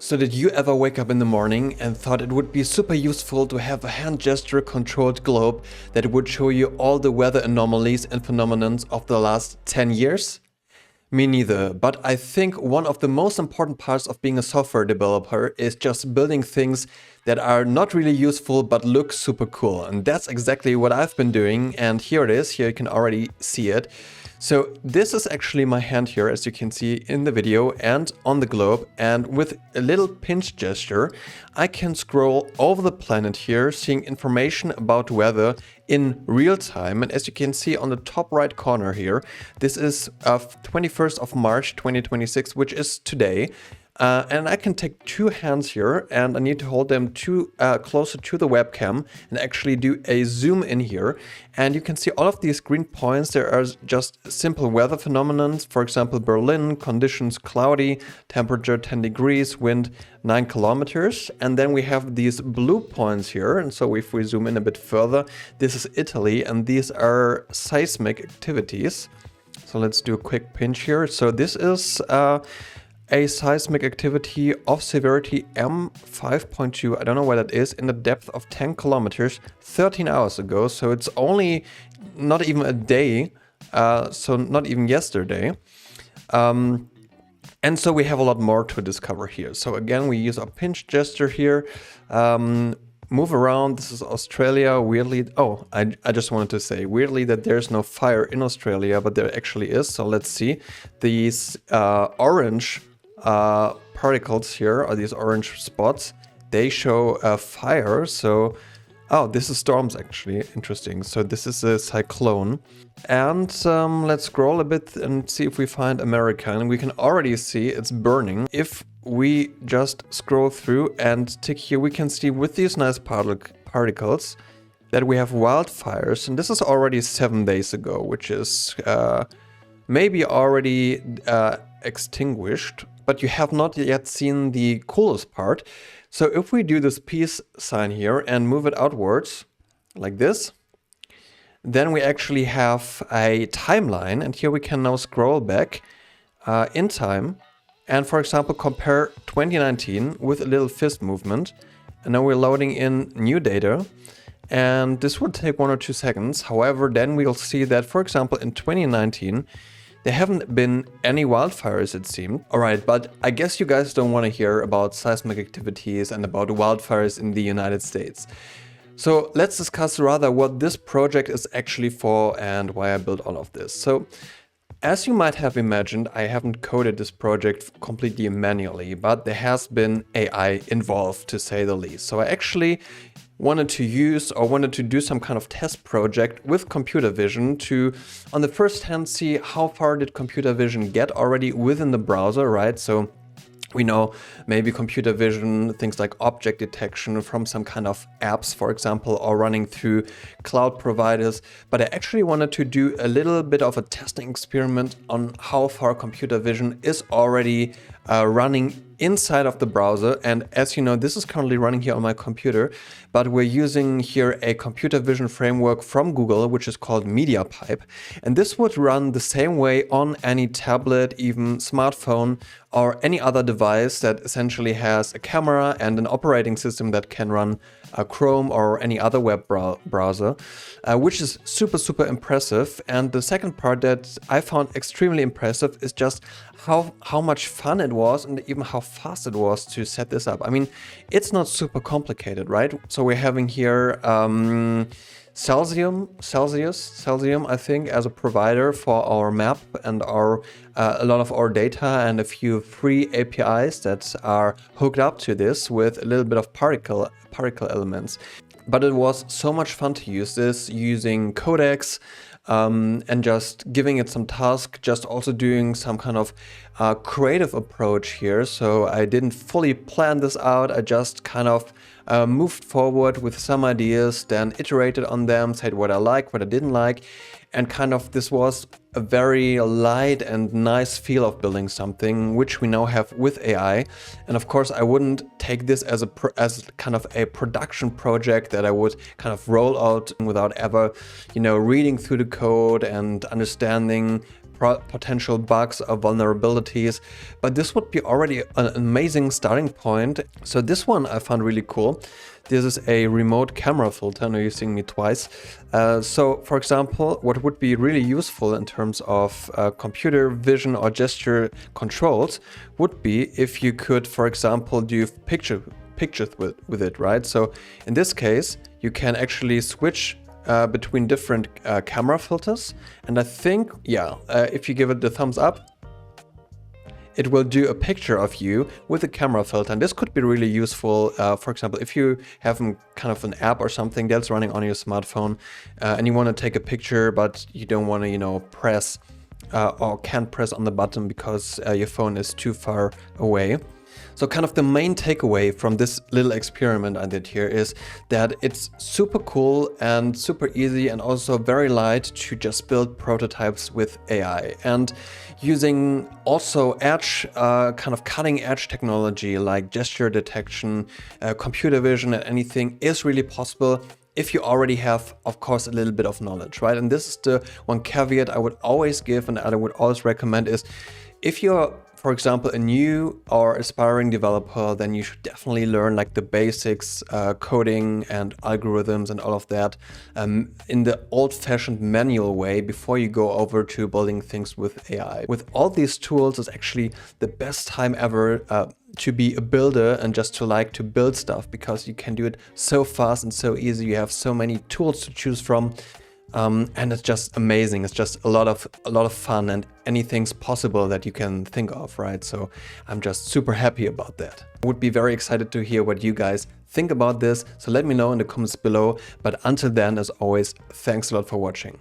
So did you ever wake up in the morning and thought it would be super useful to have a hand gesture controlled globe that would show you all the weather anomalies and phenomena of the last 10 years? Me neither, but I think one of the most important parts of being a software developer is just building things that are not really useful but look super cool. And that's exactly what I've been doing, and here it is, here you can already see it. So this is actually my hand here, as you can see in the video and on the globe, and with a little pinch gesture I can scroll over the planet here, seeing information about weather in real time. And as you can see on the top right corner here, this is 21st of March 2026, which is today. And I can take two hands here, and I need to hold them closer to the webcam and actually do a zoom in here. And you can see all of these green points. There are just simple weather phenomena. For example, Berlin, conditions cloudy, temperature 10 degrees, wind 9 kilometers. And then we have these blue points here. And so if we zoom in a bit further, this is Italy, and these are seismic activities. So let's do a quick pinch here. So this is a seismic activity of severity M5.2, I don't know what that is, in the depth of 10 kilometers 13 hours ago. So it's only not even a day, so not even yesterday. And so we have a lot more to discover here. So again, we use our pinch gesture here. Move around. This is Australia. Weirdly, I just wanted to say weirdly that there's no fire in Australia, but there actually is. So let's see. These orange particles here, or these orange spots, they show a fire. So, this is storms actually. Interesting. So this is a cyclone. And let's scroll a bit and see if we find America. And we can already see it's burning. If we just scroll through and tick here, we can see with these nice particles that we have wildfires. And this is already 7 days ago, which is maybe already extinguished. But you have not yet seen the coolest part. So if we do this peace sign here and move it outwards like this, then we actually have a timeline. And here we can now scroll back in time and, for example, compare 2019 with a little fist movement. And now we're loading in new data. And this will take 1 or 2 seconds. However, then we'll see that, for example, in 2019, there haven't been any wildfires, it seemed. Alright, but I guess you guys don't want to hear about seismic activities and about wildfires in the United States. So let's discuss rather what this project is actually for and why I built all of this. So, as you might have imagined, I haven't coded this project completely manually, but there has been AI involved, to say the least. So I actually wanted to do some kind of test project with computer vision to, on the first hand, see how far did computer vision get already within the browser, right? So we know maybe computer vision, things like object detection from some kind of apps, for example, or running through cloud providers. But I actually wanted to do a little bit of a testing experiment on how far computer vision is already running inside of the browser. And as you know, this is currently running here on my computer, but we're using here a computer vision framework from Google, which is called MediaPipe. And this would run the same way on any tablet, even smartphone, or any other device that essentially has a camera and an operating system that can run Chrome or any other web browser, which is super, super impressive. And the second part that I found extremely impressive is just how much fun it was and even how fast it was to set this up. I mean, it's not super complicated, right? So we're having here Celsium, I think, as a provider for our map and our a lot of our data, and a few free APIs that are hooked up to this with a little bit of particle elements. But it was so much fun to use this using codecs and just giving it some task, just also doing some kind of creative approach here. So I didn't fully plan this out. I just kind of moved forward with some ideas, then iterated on them, said what I like, what I didn't like. And kind of this was a very light and nice feel of building something, which we now have with AI. And of course, I wouldn't take this as kind of a production project that I would kind of roll out without ever, reading through the code and understanding potential bugs or vulnerabilities, but this would be already an amazing starting point. So this one I found really cool. This is a remote camera filter. Now you're seeing me twice. So for example, what would be really useful in terms of computer vision or gesture controls would be if you could, for example, do pictures with it, right? So in this case, you can actually switch between different camera filters. And I think, yeah, if you give it the thumbs up, it will do a picture of you with a camera filter. And this could be really useful. For example, if you have kind of an app or something that's running on your smartphone and you want to take a picture, but you don't want to, you know, press or can't press on the button because your phone is too far away. So kind of the main takeaway from this little experiment I did here is that it's super cool and super easy and also very light to just build prototypes with AI. And using also kind of cutting edge technology like gesture detection, computer vision and anything is really possible if you already have, of course, a little bit of knowledge, right? And this is the one caveat I would always give and I would always recommend is if you're, for example, a new or aspiring developer, then you should definitely learn like the basics, coding and algorithms and all of that in the old-fashioned manual way before you go over to building things with AI. With all these tools, it's actually the best time ever to be a builder and just to build stuff because you can do it so fast and so easy. You have so many tools to choose from. And it's just amazing. It's just a lot of fun and anything's possible that you can think of, right? So I'm just super happy about that. I would be very excited to hear what you guys think about this. So let me know in the comments below. But until then, as always, thanks a lot for watching.